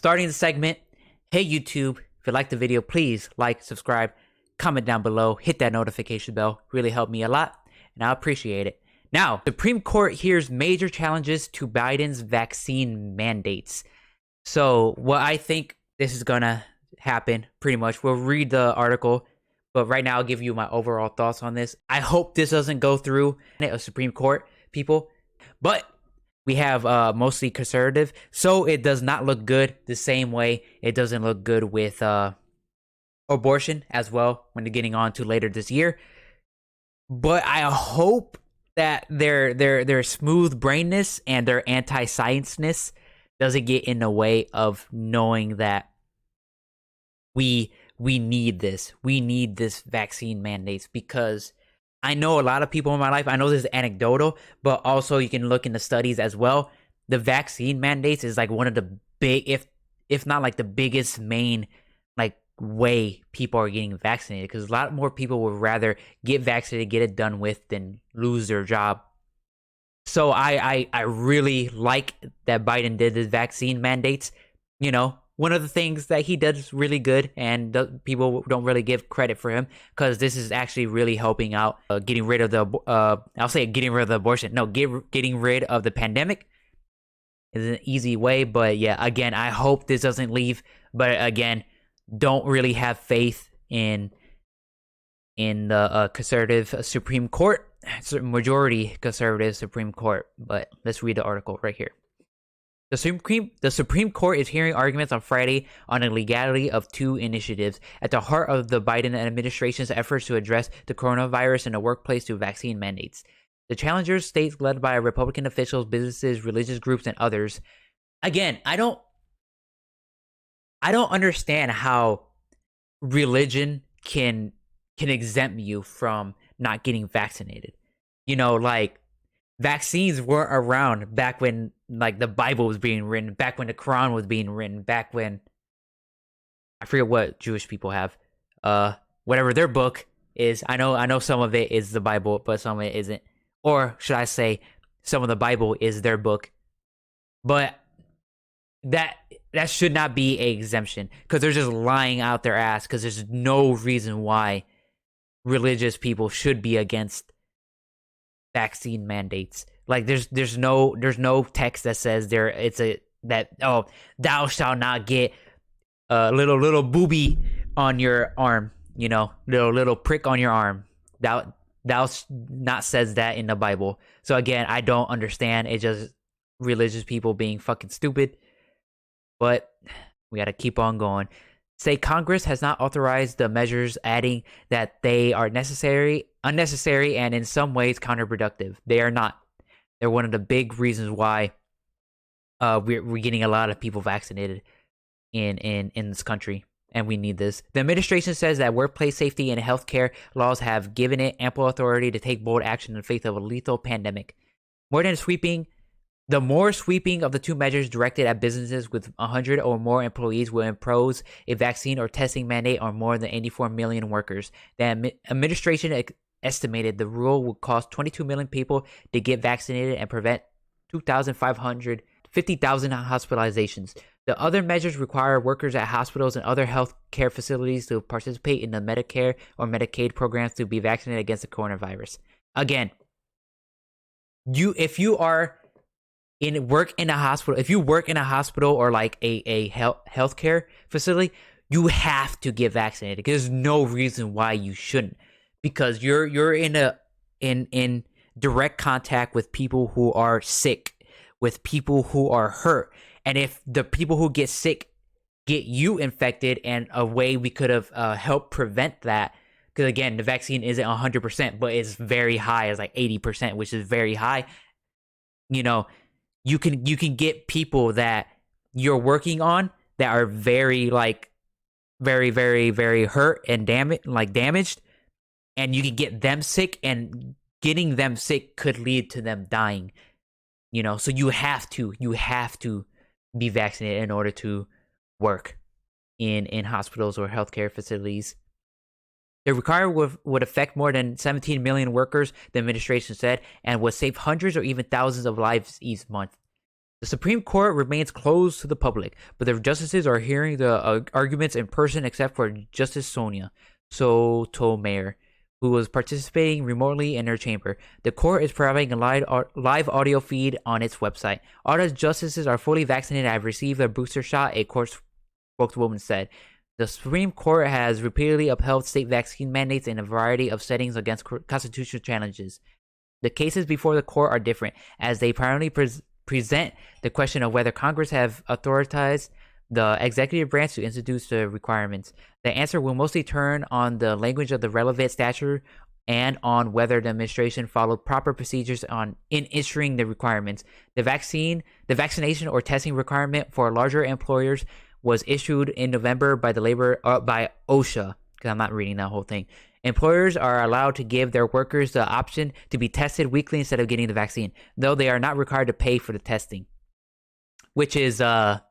Starting the segment, hey YouTube, if you like the video, please like, subscribe, comment down below, hit that notification bell. Really helped me a lot, and I appreciate it. Now, Supreme Court hears major challenges to Biden's vaccine mandates. So, what I think this is gonna happen, pretty much, we'll read the article, but right now I'll give you my overall thoughts on this. I hope this doesn't go through a Supreme Court, people, but we have mostly conservative, so it does not look good the same way it doesn't look good with abortion as well when they're getting on to later this year. But I hope that their smooth brainness and their anti-science-ness doesn't get in the way of knowing that we need this. We need this vaccine mandates, because I know a lot of people in my life, I know this is anecdotal, but also you can look into studies as well. The vaccine mandates is like one of the big, if not like the biggest main like way people are getting vaccinated, because a lot more people would rather get vaccinated, get it done with, than lose their job. So I really like that Biden did the vaccine mandates. You know, one of the things that he does really good, and people don't really give credit for him, because this is actually really helping out getting rid of the I'll say getting rid of the abortion. No, getting rid of the pandemic is an easy way. But yeah, again, I hope this doesn't leave. But again, don't really have faith in the conservative Supreme Court, majority conservative Supreme Court. But let's read the article right here. The Supreme Court is hearing arguments on Friday on the legality of two initiatives at the heart of the Biden administration's efforts to address the coronavirus in the workplace through vaccine mandates. The challengers, states led by Republican officials, businesses, religious groups, and others. Again, I don't understand how religion can exempt you from not getting vaccinated. You know, like, vaccines weren't around back when like the Bible was being written, back when the Quran was being written, back when I forget what Jewish people have, whatever their book is. I know some of it is the Bible, but some of it isn't. Or should I say, some of the Bible is their book. But that should not be an exemption, because they're just lying out their ass, because there's no reason why religious people should be against vaccine mandates. Like, there's no text that says thou shalt not get a little booby on your arm, you know, little prick on your arm. Thou not says that in the Bible. So again, I don't understand. It's just religious people being fucking stupid. But we gotta keep on going. Say Congress has not authorized the measures, adding that they are unnecessary, and in some ways counterproductive. They are not. They're one of the big reasons why we're getting a lot of people vaccinated in this country, and we need this. The administration says that workplace safety and healthcare laws have given it ample authority to take bold action in the face of a lethal pandemic. The more sweeping of the two measures directed at businesses with 100 or more employees will impose a vaccine or testing mandate on more than 84 million workers. The administration estimated the rule would cost 22 million people to get vaccinated and prevent 50,000 hospitalizations. The other measures require workers at hospitals and other health care facilities to participate in the Medicare or Medicaid programs to be vaccinated against the coronavirus. Again, if you work in a hospital or like a healthcare facility, you have to get vaccinated. There's no reason why you shouldn't, because you're in direct contact with people who are sick, with people who are hurt, and if the people who get sick get you infected, and a way we could have helped prevent that, because again, the vaccine isn't 100%, but it's very high, it's like 80%, which is very high. You know, you can get people that you're working on that are very very hurt and damaged, and you can get them sick, and getting them sick could lead to them dying. You know, so you have to be vaccinated in order to work in hospitals or healthcare facilities. The requirement would affect more than 17 million workers, the administration said, and would save hundreds or even thousands of lives each month. The Supreme Court remains closed to the public, but the justices are hearing the arguments in person except for Justice Sonia Sotomayor, who was participating remotely in her chamber. The court is providing a live audio feed on its website. All the justices are fully vaccinated and have received a booster shot, a court spokeswoman said. The Supreme Court has repeatedly upheld state vaccine mandates in a variety of settings against constitutional challenges. The cases before the court are different, as they primarily present the question of whether Congress have authorized the executive branch to introduce the requirements. The answer will mostly turn on the language of the relevant statute and on whether the administration followed proper procedures in issuing the requirements. The vaccination or testing requirement for larger employers was issued in November by by OSHA, because I'm not reading that whole thing. Employers are allowed to give their workers the option to be tested weekly instead of getting the vaccine, though they are not required to pay for the testing. Which is, again,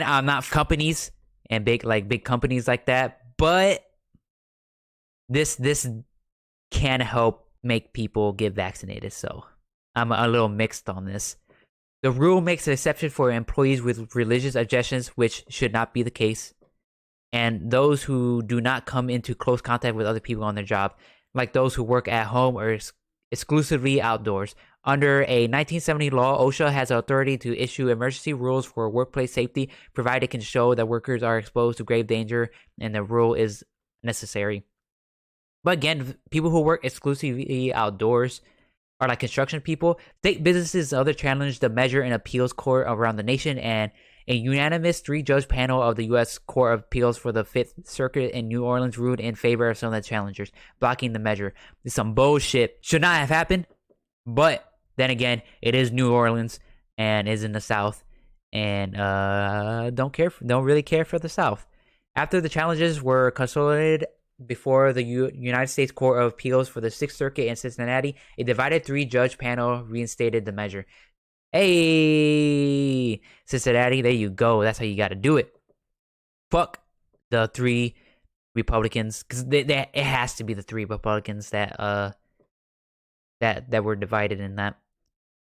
I'm not companies and big companies like that, but this can help make people get vaccinated. So I'm a little mixed on this. The rule makes an exception for employees with religious objections, which should not be the case, and those who do not come into close contact with other people on their job, like those who work at home or exclusively outdoors. Under a 1970 law, OSHA has the authority to issue emergency rules for workplace safety, provided it can show that workers are exposed to grave danger and the rule is necessary. But again, people who work exclusively outdoors are like construction people. State businesses and other challenge the measure in appeals court around the nation, and a unanimous 3-judge panel of the U.S. Court of Appeals for the Fifth Circuit in New Orleans ruled in favor of some of the challengers, blocking the measure. It's some bullshit. Should not have happened, but then again, it is New Orleans and is in the South, and don't really care for the South. After the challenges were consolidated before the United States Court of Appeals for the Sixth Circuit in Cincinnati, a divided 3-judge panel reinstated the measure. Hey, Cincinnati, there you go. That's how you got to do it. Fuck the 3 Republicans, because it has to be the 3 Republicans that were divided in that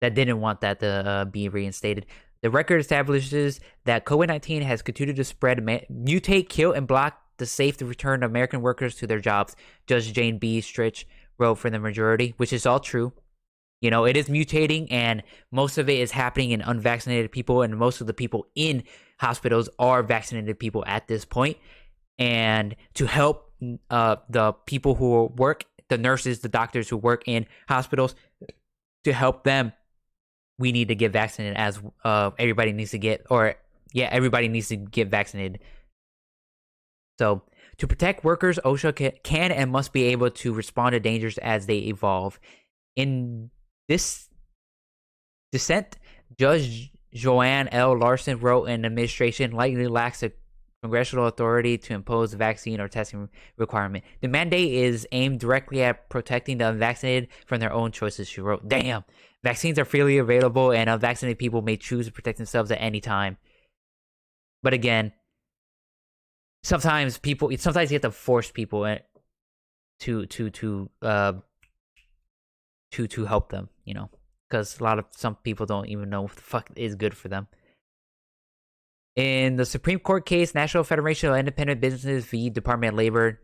didn't want that to be reinstated. The record establishes that COVID-19 has continued to spread, mutate, kill, and block the safe return of American workers to their jobs. Judge Jane B. Stritch wrote for the majority, which is all true. You know, it is mutating, and most of it is happening in unvaccinated people, and most of the people in hospitals are vaccinated people at this point. And to help the people who work, the nurses, the doctors who work in hospitals, to help them, we need to get vaccinated, as everybody needs to get vaccinated. So, to protect workers, OSHA can and must be able to respond to dangers as they evolve. In this dissent, Judge Joanne L. Larson wrote, an administration likely lacks the congressional authority to impose a vaccine or testing requirement. The mandate is aimed directly at protecting the unvaccinated from their own choices, she wrote. Damn. Vaccines are freely available, and unvaccinated people may choose to protect themselves at any time. But again, sometimes you have to force people to help them, you know, because some people don't even know what the fuck is good for them. In the Supreme Court case, National Federation of Independent Businesses v. Department of Labor,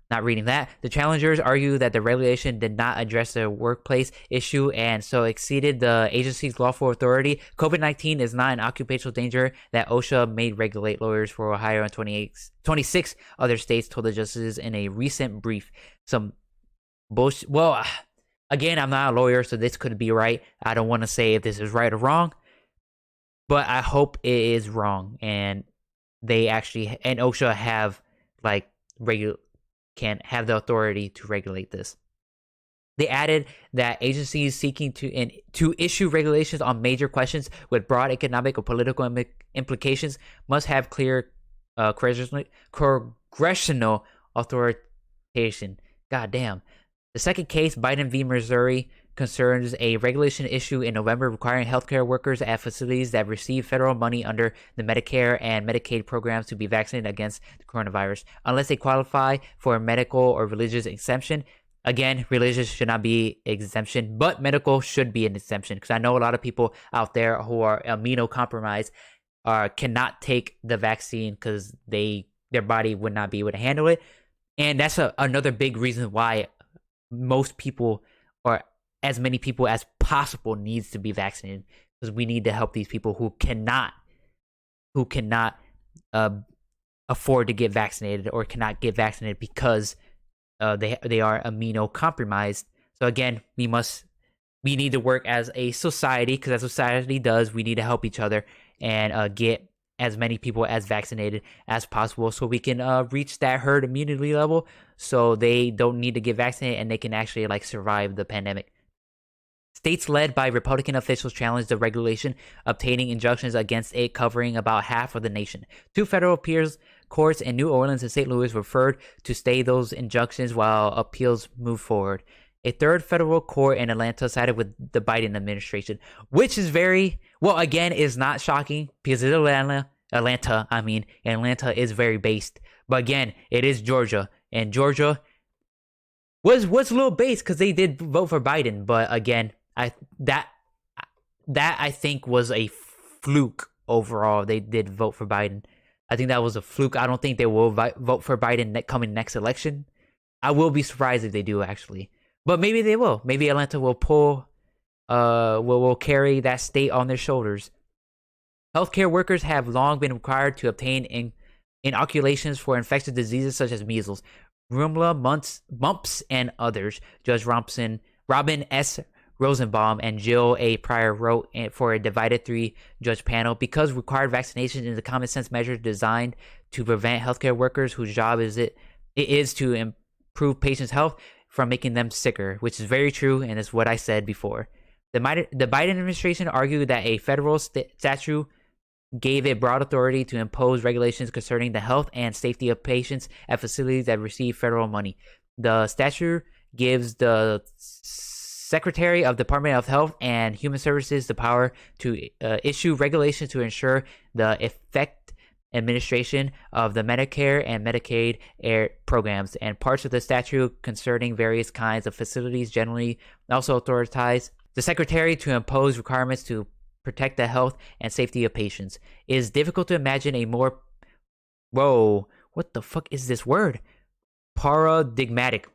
not reading that, the challengers argue that the regulation did not address the workplace issue and so exceeded the agency's lawful authority. COVID-19 is not an occupational danger that OSHA made regulate. Lawyers for Ohio and 26 other states told the justices in a recent brief. Some bullshit. Well, again, I'm not a lawyer, so this could be right. I don't want to say if this is right or wrong, but I hope it is wrong, and OSHA have can have the authority to regulate this. They added that agencies seeking to issue regulations on major questions with broad economic or political implications must have clear congressional authorization. God damn. The second case, Biden v. Missouri, concerns a regulation issue in November requiring healthcare workers at facilities that receive federal money under the Medicare and Medicaid programs to be vaccinated against the coronavirus, unless they qualify for a medical or religious exemption. Again, religious should not be exemption, but medical should be an exemption because I know a lot of people out there who are immunocompromised cannot take the vaccine because their body would not be able to handle it, and that's another big reason why most people or as many people as possible needs to be vaccinated because we need to help these people who cannot uh, afford to get vaccinated or cannot get vaccinated because they are immunocompromised. So again, we need to work as a society because as society does, we need to help each other and get as many people as vaccinated as possible so we can reach that herd immunity level so they don't need to get vaccinated and they can actually like survive the pandemic. States led by Republican officials challenged the regulation, obtaining injunctions against it covering about half of the nation. Two federal appeals courts in New Orleans and St. Louis referred to stay those injunctions while appeals moved forward. A third federal court in Atlanta sided with the Biden administration, which is very, well, again, is not shocking because it's Atlanta, Atlanta is very based. But again, it is Georgia, and Georgia was a little based because they did vote for Biden. But again, that I think was a fluke overall. They did vote for Biden. I think that was a fluke. I don't think they will vote for Biden coming next election. I will be surprised if they do actually, but maybe they will. Maybe Atlanta will will carry that state on their shoulders. Healthcare workers have long been required to obtain inoculations for infectious diseases such as measles, rubella, mumps, and others. Judge Robin S. Rosenbaum and Jill A. Pryor wrote for a divided 3-judge panel, because required vaccination is a common sense measure designed to prevent healthcare workers whose job it is to improve patients' health from making them sicker, which is very true, and it's what I said before. The Biden administration argued that a federal statute gave it broad authority to impose regulations concerning the health and safety of patients at facilities that receive federal money. The statute gives the Secretary of Department of Health and Human Services the power to issue regulations to ensure the effective administration of the Medicare and Medicaid programs, and parts of the statute concerning various kinds of facilities generally also authorize the Secretary to impose requirements to protect the health and safety of patients. It is difficult to imagine a more what the fuck is this word? Paradigmatic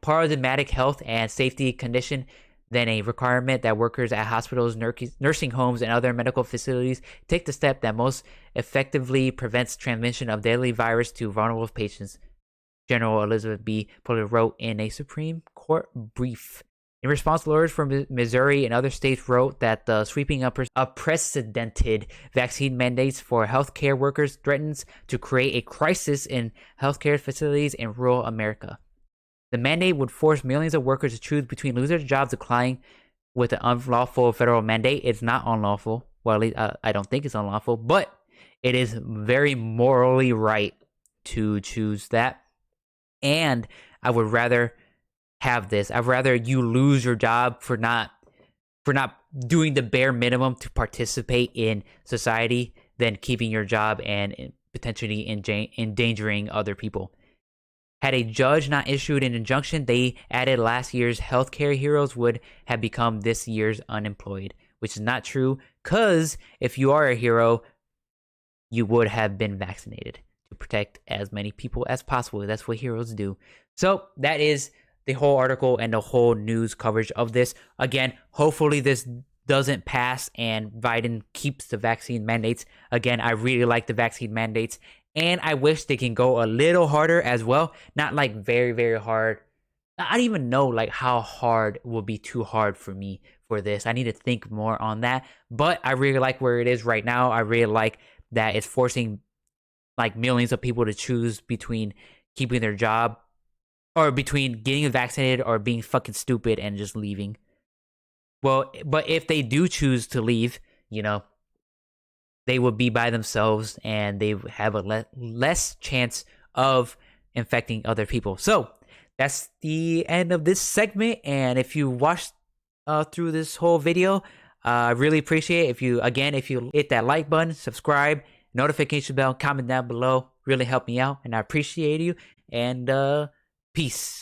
health and safety condition than a requirement that workers at hospitals, nursing homes, and other medical facilities take the step that most effectively prevents transmission of deadly virus to vulnerable patients, General Elizabeth B. Fuller wrote in a Supreme Court brief. In response, lawyers from Missouri and other states wrote that the sweeping unprecedented vaccine mandates for healthcare workers threatens to create a crisis in healthcare facilities in rural America. The mandate would force millions of workers to choose between losing their jobs, declining with an unlawful federal mandate. It's not unlawful. Well, at least I don't think it's unlawful, but it is very morally right to choose that. And I would rather have this. I'd rather you lose your job for not doing the bare minimum to participate in society than keeping your job and potentially endangering other people. Had a judge not issued an injunction, they added last year's healthcare heroes would have become this year's unemployed, which is not true, because if you are a hero, you would have been vaccinated to protect as many people as possible. That's what heroes do. So that is the whole article and the whole news coverage of this. Again, hopefully this doesn't pass and Biden keeps the vaccine mandates. Again, I really like the vaccine mandates. And I wish they can go a little harder as well. Not like very, very hard. I don't even know like how hard will be too hard for me for this. I need to think more on that. But I really like where it is right now. I really like that it's forcing like millions of people to choose between keeping their job or between getting vaccinated or being fucking stupid and just leaving. Well, but if they do choose to leave, they will be by themselves and they have a less chance of infecting other people. So that's the end of this segment. And if you watched through this whole video, I really appreciate it. If you hit that like button, subscribe, notification bell, comment down below, really help me out. And I appreciate you. And peace.